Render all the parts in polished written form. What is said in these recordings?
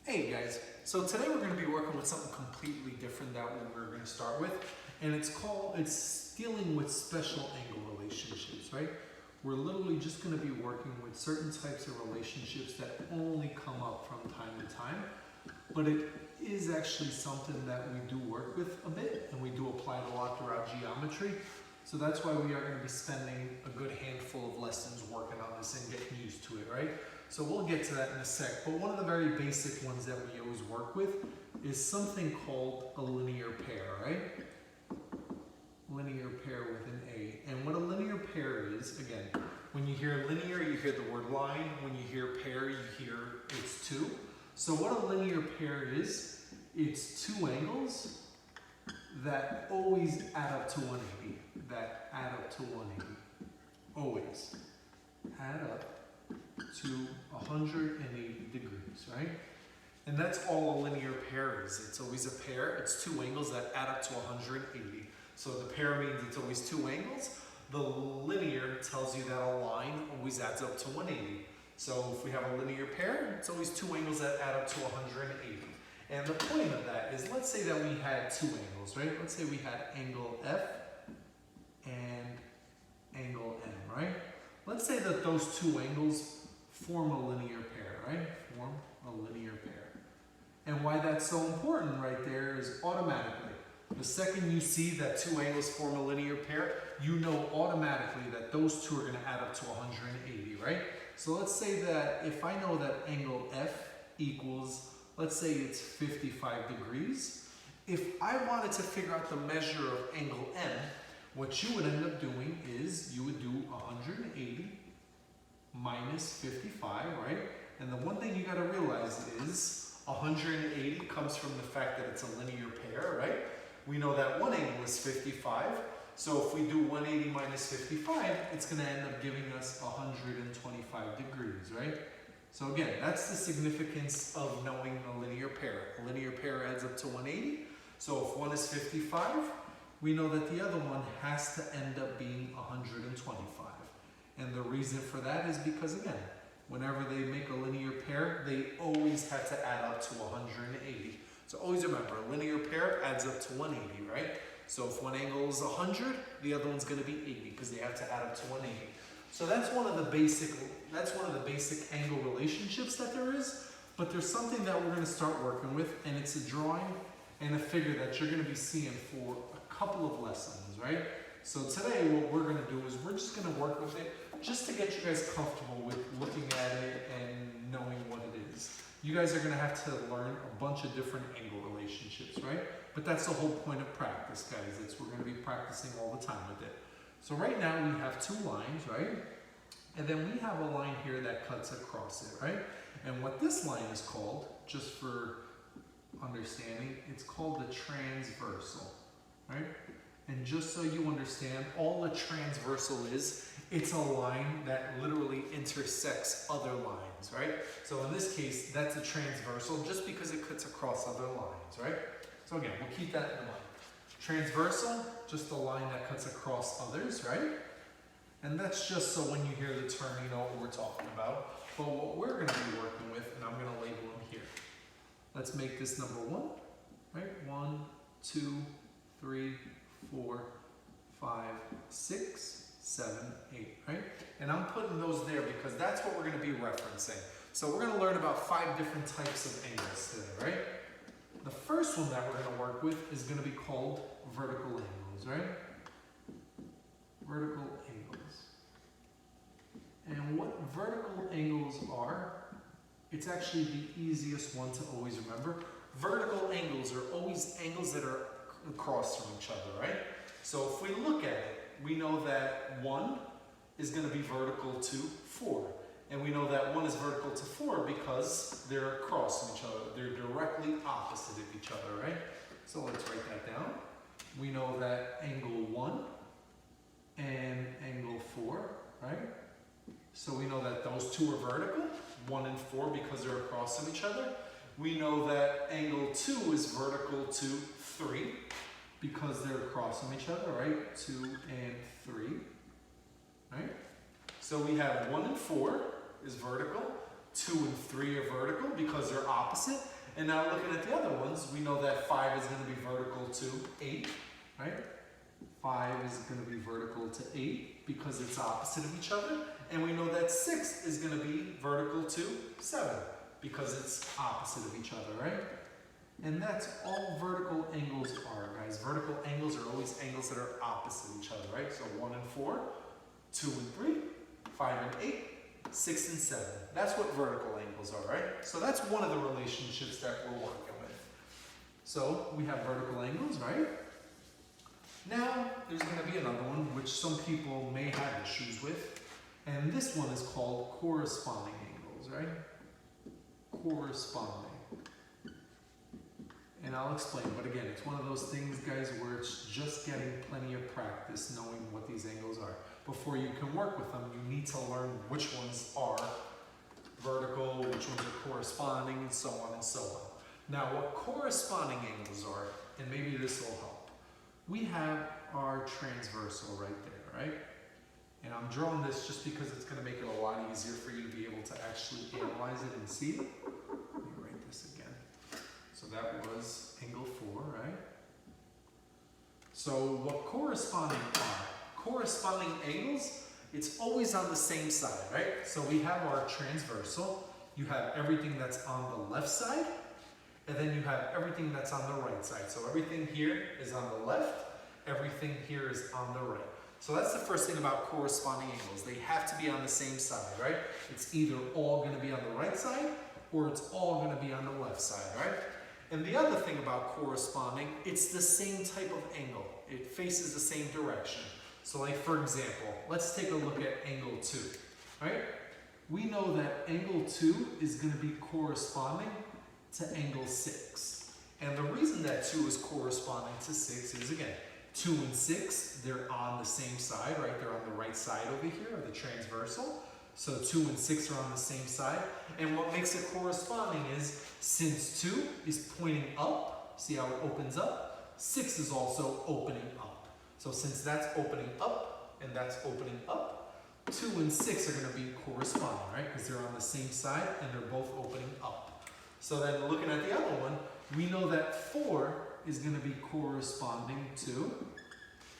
Hey guys, so today we're going to be working with something completely different than what we're going to start with, and it's dealing with special angle relationships, right? We're literally just going to be working with certain types of relationships that only come up from time to time, but it is actually something that we do work with a bit, and we do apply it a lot throughout geometry. So that's why we are going to be spending a good handful of lessons working on this and getting used to it, right? So we'll get to that in a sec, but one of the very basic ones that we always work with is something called a linear pair, right? Linear pair with an A. And what a linear pair is, again, when you hear linear, you hear the word line. When you hear pair, you hear it's two. So what a linear pair is, it's two angles that always add up to 180. That add up to 180. Always. Add up to 180 degrees, right? And that's all a linear pair is. It's always a pair. It's two angles that add up to 180. So the pair means it's always two angles. The linear tells you that a line always adds up to 180. So if we have a linear pair, it's always two angles that add up to 180. And the point of that is, let's say that we had two angles, right? Let's say we had angle F and angle M, right? Let's say that those two angles form a linear pair, right? Form a linear pair. And why that's so important right there is automatically, the second you see that two angles form a linear pair, you know automatically that those two are going to add up to 180, right? So let's say that if I know that angle F equals, let's say it's 55 degrees. If I wanted to figure out the measure of angle M, what you would end up doing is you would do 180 minus 55, right? And the one thing you got to realize is 180 comes from the fact that it's a linear pair, right? We know that one angle is 55. So if we do 180 minus 55, it's going to end up giving us 125 degrees, right? So again, that's the significance of knowing a linear pair. A linear pair adds up to 180. So if one is 55, we know that the other one has to end up being 125. And the reason for that is because, again, whenever they make a linear pair, they always have to add up to 180. So always remember, a linear pair adds up to 180, right? So if one angle is 100, the other one's going to be 80 because they have to add up to 180. So that's one of the basic angle relationships that there is. But there's something that we're going to start working with, and it's a drawing and a figure that you're going to be seeing for a couple of lessons, right? So today what we're going to do is we're just going to work with it just to get you guys comfortable with looking at it and knowing what it is. You guys are going to have to learn a bunch of different angle relationships, right? But that's the whole point of practice, guys. We're going to be practicing all the time with it. So right now we have two lines, right? And then we have a line here that cuts across it, right? And what this line is called, just for understanding, it's called the transversal, right? And just so you understand, all a transversal is, it's a line that literally intersects other lines, right? So in this case, that's a transversal just because it cuts across other lines, right? So again, we'll keep that in mind. Transversal, just a line that cuts across others, right? And that's just so when you hear the term, you know what we're talking about. But what we're going to be working with, and I'm going to label them here. Let's make this number 1, right? 1, 2, 3, 4, 5, 6, 7, 8, right? And I'm putting those there because that's what we're going to be referencing. So we're going to learn about 5 different types of angles today, right? The first one that we're going to work with is going to be called vertical angles, right? Vertical angles. And what vertical angles are, it's actually the easiest one to always remember. Vertical angles are always angles that are across from each other, right? So if we look at it, we know that 1 is going to be vertical to 4. And we know that 1 is vertical to 4 because they're across from each other. They're directly opposite of each other, right? So let's write that down. We know that angle 1 and angle 4, right? So we know that those two are vertical, 1 and 4, because they're across from each other. We know that angle 2 is vertical to 3 because they're across from each other, right? 2 and 3, right? So we have 1 and 4 is vertical, 2 and 3 are vertical because they're opposite, And now looking at the other ones, we know that 5 is going to be vertical to 8, right? 5 is going to be vertical to 8 because it's opposite of each other. And we know that 6 is going to be vertical to 7 because it's opposite of each other, right? And that's all vertical angles are, guys. Vertical angles are always angles that are opposite of each other, right? So 1 and 4, 2 and 3, 5 and 8, 6 and 7. That's what vertical angles are, right? So that's one of the relationships that we're working with. So we have vertical angles, right? Now there's going to be another one which some people may have issues with. And this one is called corresponding angles, right? Corresponding. And I'll explain, but again, it's one of those things, guys, where it's just getting plenty of practice knowing what these angles are. Before you can work with them, you need to learn which ones are vertical, which ones are corresponding, and so on and so on. Now, what corresponding angles are, and maybe this will help. We have our transversal right there, right? And I'm drawing this just because it's going to make it a lot easier for you to be able to actually analyze it and see it. Let me write this again. So that was angle 4, right? So what corresponding are? Corresponding angles, it's always on the same side, right? So we have our transversal. You have everything that's on the left side, and then you have everything that's on the right side. So everything here is on the left, everything here is on the right. So that's the first thing about corresponding angles. They have to be on the same side, right? It's either all going to be on the right side or it's all going to be on the left side, right? And the other thing about corresponding, it's the same type of angle. It faces the same direction. So like for example, let's take a look at angle 2, right? We know that angle 2 is going to be corresponding to angle 6. And the reason that 2 is corresponding to 6 is, again, 2 and 6, they're on the same side, right? They're on the right side over here of the transversal. So 2 and 6 are on the same side. And what makes it corresponding is, since 2 is pointing up, see how it opens up? 6 is also opening up. So since that's opening up and that's opening up, 2 and 6 are going to be corresponding, right? Because they're on the same side and they're both opening up. So then looking at the other one, we know that 4 is going to be corresponding to,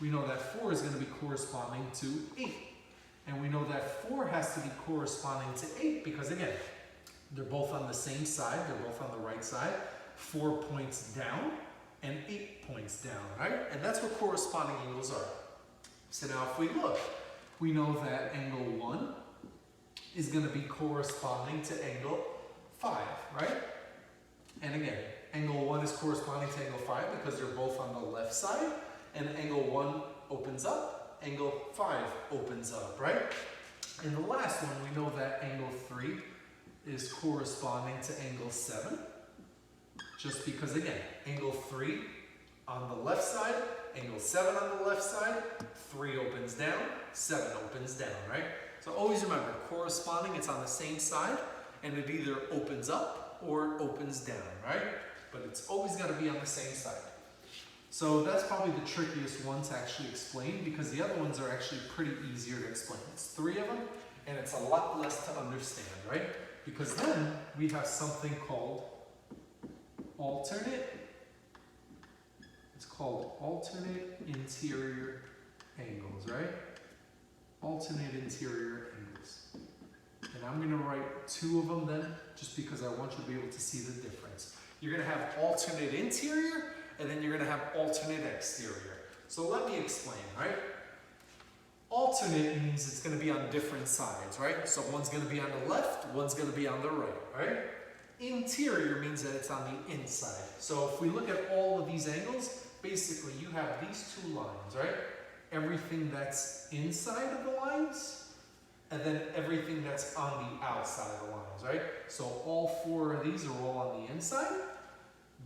we know that 4 is going to be corresponding to 8. And we know that 4 has to be corresponding to 8 because, again, they're both on the same side, they're both on the right side. 4 points down and 8 points down, right? And that's what corresponding angles are. So now if we look, we know that angle 1 is going to be corresponding to angle 5, right? And again, angle 1 is corresponding to angle 5 because they're both on the left side, and angle 1 opens up, angle 5 opens up, right? And the last one, we know that angle 3 is corresponding to angle 7, just because, again, angle 3 on the left side, angle 7 on the left side, 3 opens down, 7 opens down, right? So always remember, corresponding, it's on the same side, and it either opens up or it opens down, right? But it's always got to be on the same side. So that's probably the trickiest one to actually explain because the other ones are actually pretty easier to explain. It's 3 of them, and it's a lot less to understand, right? Because then we have something called alternate. It's called alternate interior angles, right? Alternate interior angles. And I'm going to write 2 of them then, just because I want you to be able to see the difference. You're going to have alternate interior, and then you're going to have alternate exterior. So let me explain, right? Alternate means it's going to be on different sides, right? So one's going to be on the left, one's going to be on the right, right? Interior means that it's on the inside. So if we look at all of these angles, basically you have these 2 lines, right? Everything that's inside of the lines, and then everything that's on the outside of the lines, right? So all 4 of these are all on the inside.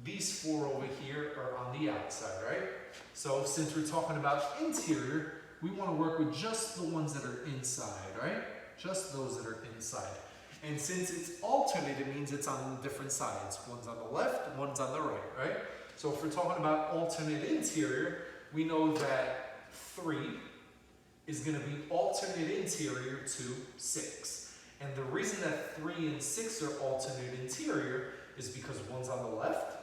These 4 over here are on the outside, right? So since we're talking about interior, we want to work with just the ones that are inside, right? Just those that are inside. And since it's alternate, it means it's on different sides. One's on the left, one's on the right, right? So if we're talking about alternate interior, we know that 3 is going to be alternate interior to 6. And the reason that 3 and 6 are alternate interior is because one's on the left,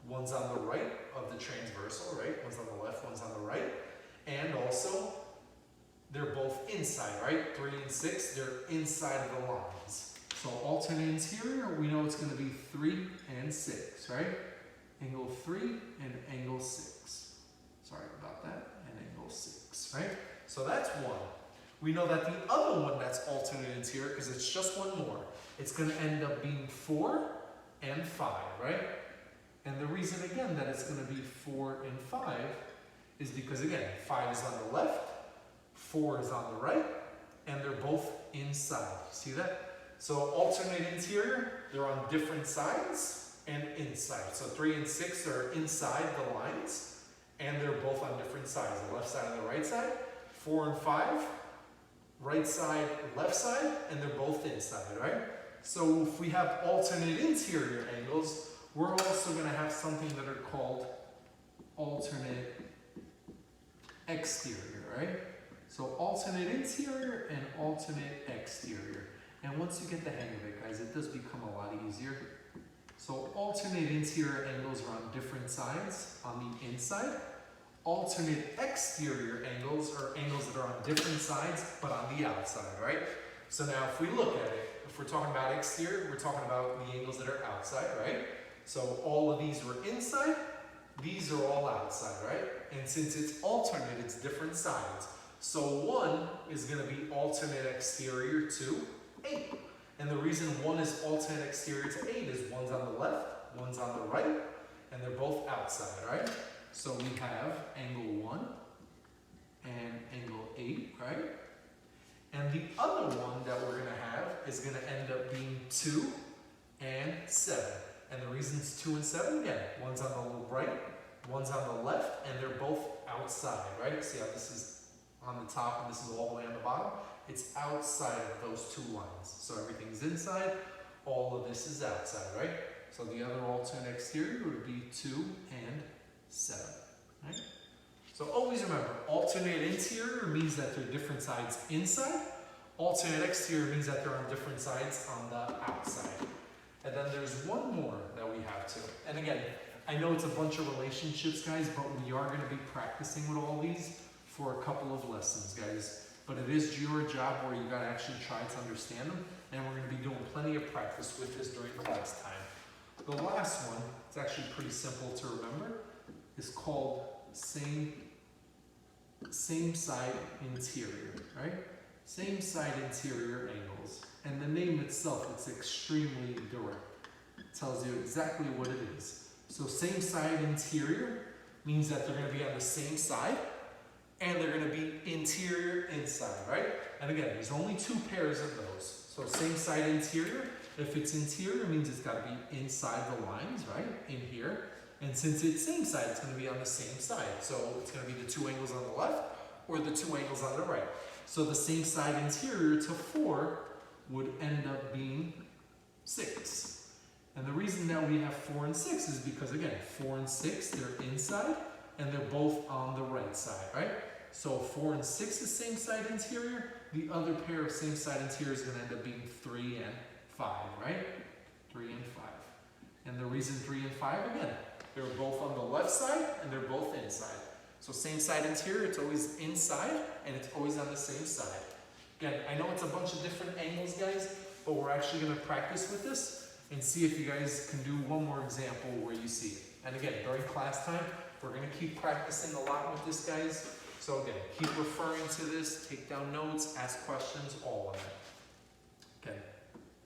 one's on the right of the transversal, right? One's on the left, one's on the right. And also, they're both inside, right? 3 and 6, they're inside of the lines. So alternate interior, we know it's going to be 3 and 6, right? Angle 3 and angle 6. Sorry about that. And angle 6, right? So that's one. We know that the other one that's alternate interior, because it's just one more, it's going to end up being 4 and 5, right? And the reason, again, that it's going to be 4 and 5 is because, again, 5 is on the left, 4 is on the right, and they're both inside. See that? So alternate interior, they're on different sides and inside. So 3 and 6 are inside the lines, and they're both on different sides, the left side and the right side. 4 and 5, right side, left side, and they're both inside, right? So if we have alternate interior angles, we're also going to have something that are called alternate exterior, right? So alternate interior and alternate exterior. And once you get the hang of it, guys, it does become a lot easier. So alternate interior angles are on different sides on the inside. Alternate exterior angles are angles that are on different sides but on the outside, right? So now if we look at it, if we're talking about exterior, we're talking about the angles that are outside, right? So all of these were inside, these are all outside, right? And since it's alternate, it's different sides. So 1 is going to be alternate exterior to 8. And the reason 1 is alternate exterior to 8 is one's on the left, one's on the right, and they're both outside, right? So we have angle 1 and angle 8, right? And the other one that we're going to have is going to end up being 2 and 7. And the reason it's 2 and 7, again, one's on the right, one's on the left, and they're both outside, right? See how this is on the top and this is all the way on the bottom? It's outside of those two lines. So everything's inside, all of this is outside, right? So the other alternate exterior would be 2 and 7, right? So always remember, alternate interior means that they're different sides inside. Alternate exterior means that they're on different sides on the outside. And then there's one more that we have to. And again, I know it's a bunch of relationships, guys, but we are going to be practicing with all these for a couple of lessons, guys. But it is your job where you got to actually try to understand them. And we're going to be doing plenty of practice with this during class time. The last one, it's actually pretty simple to remember, is called same side interior, right? Same side interior angles. And the name itself, it's extremely direct. It tells you exactly what it is. So same side interior means that they're going to be on the same side and they're going to be interior inside, right? And again, there's only 2 pairs of those. So same side interior, if it's interior, it means it's got to be inside the lines, right? In here. And since it's same side, it's going to be on the same side. So it's going to be the 2 angles on the left or the 2 angles on the right. So the same side interior to 4 would end up being 6. And the reason that we have 4 and 6 is because, again, 4 and 6, they're inside and they're both on the right side, right? So 4 and 6 is same side interior. The other pair of same side interior is going to end up being 3 and 5, right? 3 and 5. And the reason 3 and 5, again, they're both on the left side and they're both inside. So same side interior, it's always inside and it's always on the same side. Again, I know it's a bunch of different angles, guys, but we're actually going to practice with this and see if you guys can do one more example where you see it. And again, during class time, we're going to keep practicing a lot with this, guys. So again, keep referring to this, take down notes, ask questions, all of it. Okay,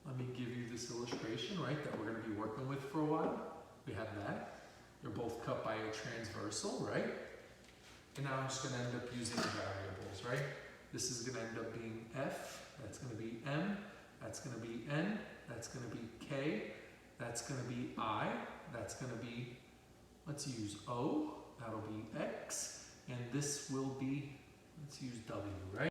let me give you this illustration, right, that we're going to be working with for a while. We have that. They're both cut by a transversal, right? And now I'm just going to end up using variables, right? This is going to end up being F, that's going to be M, that's going to be N, that's going to be K, that's going to be I, that's going to be, let's use O, that'll be X, and this will be, let's use W, right?